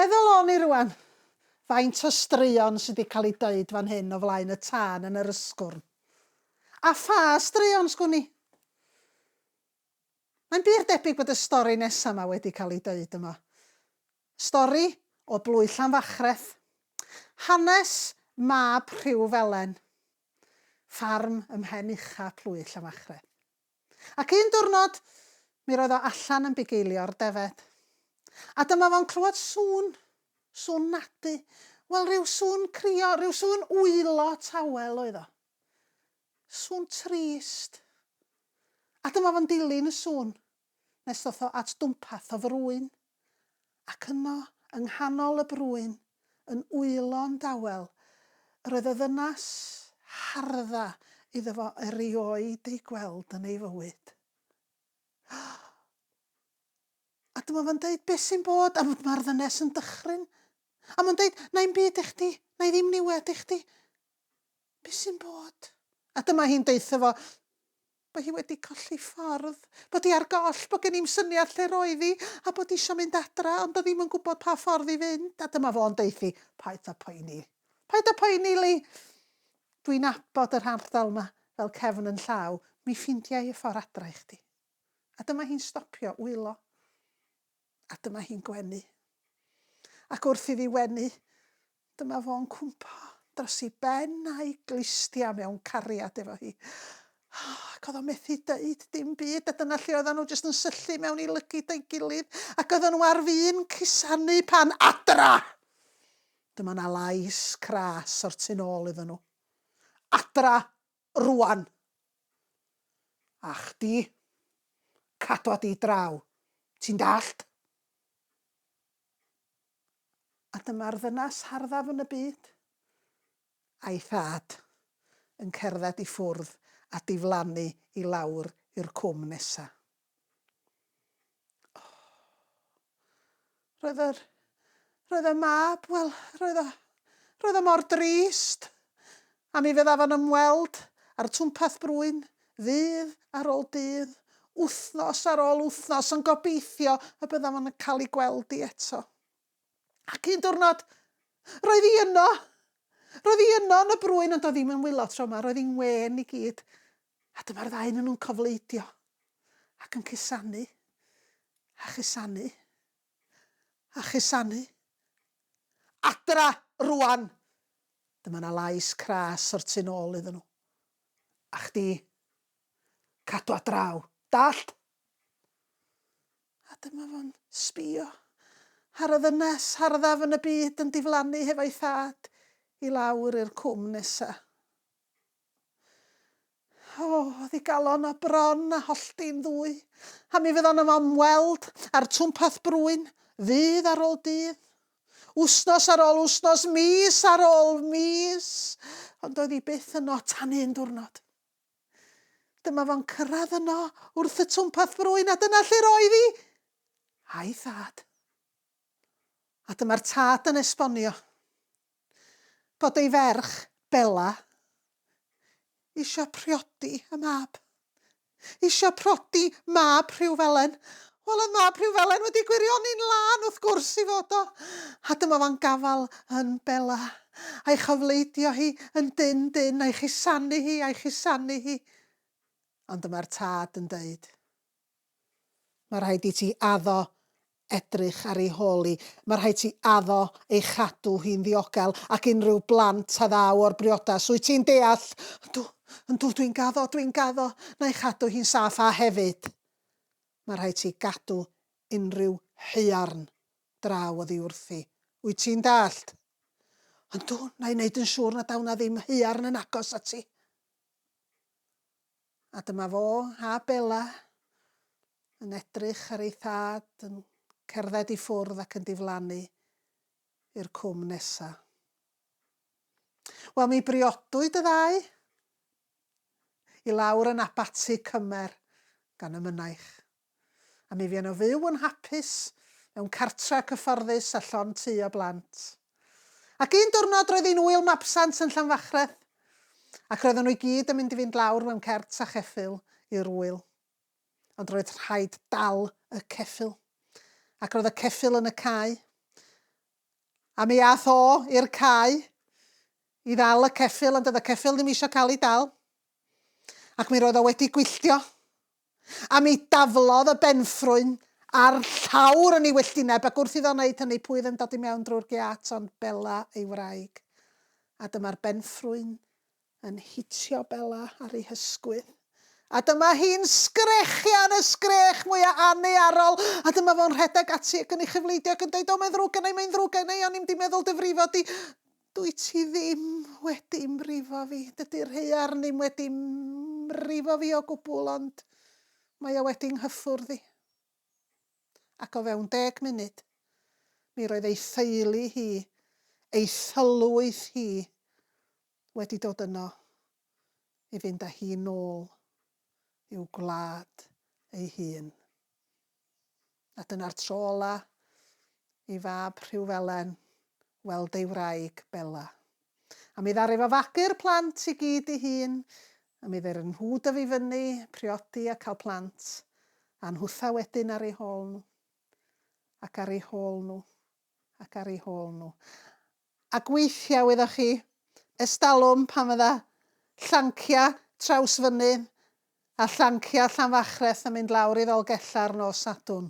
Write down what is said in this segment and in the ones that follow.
Meddwl o'n i rwan, faint o straeon sydd wedi cael ei dweud fan hyn o flaen y tân yn yr Ysgwrn. A pha straeon sgwn i? Mae'n bir debyg bod y stori nesaf yma wedi cael ei dweud yma. Stori o blwy Llanfachreth. Hanes Mab Rhiwefelen. Ffarm ymhen ucha plwy Llanfachreth. Ac un diwrnod, mi roedd o allan yn bugeilio'r defed. A dyma fo'n clywed sŵn nadu. Wel, rhyw sŵn crio, rhyw sŵn wylo tawel oedd o. Sŵn trist. A dyma fo'n dilyn y sŵn, nes ddoth o at dwmpath o frwyn. Ac yno, yng nghanol y brwyn, yn wylo'n dawel, roedd y ddynas hardda iddo fo erioed ei gweld yn ei fywyd. A dyma fo'n deud, beth sy'n bod? A mae'r ddynes yn dychryn. A mae'n deud, na'im byd i chdi, na'i ddim niwed i chdi. Beth sy'n bod? A dyma hi'n deitha fo, bod hi wedi colli ffordd, bod hi ar goll, bod gen i'n syniad lle roedd hi, a bod hi eisiau mynd adra, ond oedd hi'm yn gwybod pa ffordd i fynd. A dyma fo'n deithi, paid â poeni. Paid â poeni, Li. Dwi'n abod yr ardal yma fel cefn yn llaw, mi ffindiau y ffordd adra i chdi. A dyma hi'n stopio wylo. A dyma hi'n gwenu. Ac wrth iddi wenu, dyma fo'n cwmpo dros ei ben a'i glustia mewn cariad efo hi. Ac oedd o methu deud dim byd, a dyna lle oedden nhw jyst yn syllu mewn i lygyd ei gilydd, ac oedden nhw ar fin cusanu pan adra. Dyma na lais cras o'r tu nôl iddyn nhw. Adra rwan. A chdi, cadwa di draw. Ti'n dallt? A dyma'r ddynas harddaf yn y byd, a'i thad yn cerdded i ffwrdd a diflannu i lawr i'r cwm nesa. Roedd y mab, wel, roedd o mor drist. A mi fydda fo'n ymweld ar twmpath brwyn, ddydd ar ôl dydd, wythnos ar ôl wythnos, yn gobeithio y bydda fo'n cael ei gweld i eto. Ac un diwrnod, roedd hi yno yn y brwyn, ond oedd hi'm yn wylo tro yma, roedd hi'n wen i gyd. A dyma'r ddau yn nhw'n cofleidio, ac yn cusanu, a chusanu, a chusanu. Adra rwan! Dyma na lais cras o'r tu nôl iddyn nhw. A chdi, cadwa draw, dallt? A dyma fo'n sbïo ar y ddynes harddaf yn y byd yn diflannu hefo'i thad i lawr i'r cwm nesa. Oedd hi galon o bron a hollti'n ddwy, a mi fydd o'n ymweld ar twmpath brwyn, ddydd ar ôl dydd, wsnos ar ôl wsnos, mis ar ôl mis, ond oedd hi byth yno tan un diwrnod. Dyma fo'n cyrraedd yno wrth y twmpath brwyn, a dyna lle roedd hi, a'i thad. A dyma'r tad yn esbonio bod ei ferch, Bela, isio priodi y mab. Isio prodi Mab Rhiwefelen. Wel, oedd Mab Rhiwefelen wedi gwirioni'n lan wrth gwrs i fod o. A dyma fo'n gafal yn Bela, a'i chofleidio hi yn dyn, a'i chusanu hi. Ond dyma'r tad yn deud, mae rhaid i ti addo edrych ar ei holi. Mae rhaid ti addo ei chadw hi'n ddiogel ac unrhyw blant a ddaw o'r briodas. Wyt ti'n deall? Yndw, dwi'n gaddo. Na i chadw hi'n saff a hefyd. Mae rhaid ti gadw unrhyw haearn draw oddi wrthi. Wyt ti'n dallt? Yndw, na i wneud yn siŵr na daw na ddim haearn yn agos at ti. A dyma fo a Bela yn edrych ar ei thad, yn cerdded i ffwrdd ac yn diflannu i'r cwm nesa. Wel, mi briodwyd y ddau i lawr yn abati cymer gan y mynaich. A mi fuon nhw fyw yn hapus mewn cartra cyfforddus a llon tŷ o blant. Ac un diwrnod roedd hi'n wyl mabsant yn Llanfachreth, ac roedden nhw i gyd yn mynd i fynd lawr mewn cert a cheffyl i'r wyl. Ond roedd rhaid dal y ceffyl. Ac roedd y ceffyl yn y cae. A mi ath o i'r cae i ddal y ceffyl, ond oedd y ceffyl ddim eisiau cael ei dal. Ac mi roedd o wedi gwylltio. A mi daflodd y benffrwyn ar llawr yn ei wylltineb, ac wrth iddo wneud hynny, pwy ddim dod i mewn drwy'r giat, ond Bela ei wraig. A dyma'r benffrwyn yn hitio Bela ar ei hysgwydd. A dyma hi'n sgrechian y sgrech mwyaf aniarol. A dyma fo'n rhedeg ati ac yn ei chyfleidio ac yn dweud, o, mae'n ddrwg gennau, o'n i'n di meddwl dyfrifo di. Dwi ti ddim wedi mrifo fi. Dydy'r haearn ddim wedi mrifo fi o gwbl, ond mae o wedi nghyffwrdd i. Ac o fewn 10 munud, mi roedd ei theulu hi, ei thylwyth hi, wedi dod yno i fynd â hi nôl i'w gwlad ei hun. A dyna'r tro ola i Mab Rhiwfelen weld ei wraig Bela. A mi ddaru fo fagu'r plant i gyd ei hun, a mi ddaru nhw dyfu fyny, priodi a cael plant, a nhwtha wedyn ar ei hôl nhw, ac ar ei hôl nhw, ac ar ei hôl nhw. Ac weithiau wyddoch chi estalwm pan fydda llancia traws fynydd a llancia Llanfachreth yn mynd lawr i Ddolgella'r nos Sadwrn.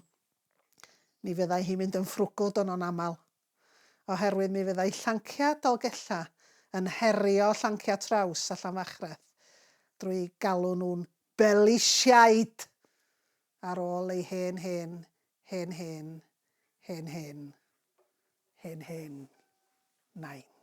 Mi fyddai hi'n mynd yn ffrwgl don o'n aml, oherwydd mi fyddai llancia Dolgella yn herio llancia traws a Llanfachreth drwy galw nhw'n belisiaid ar ôl ei hen nain.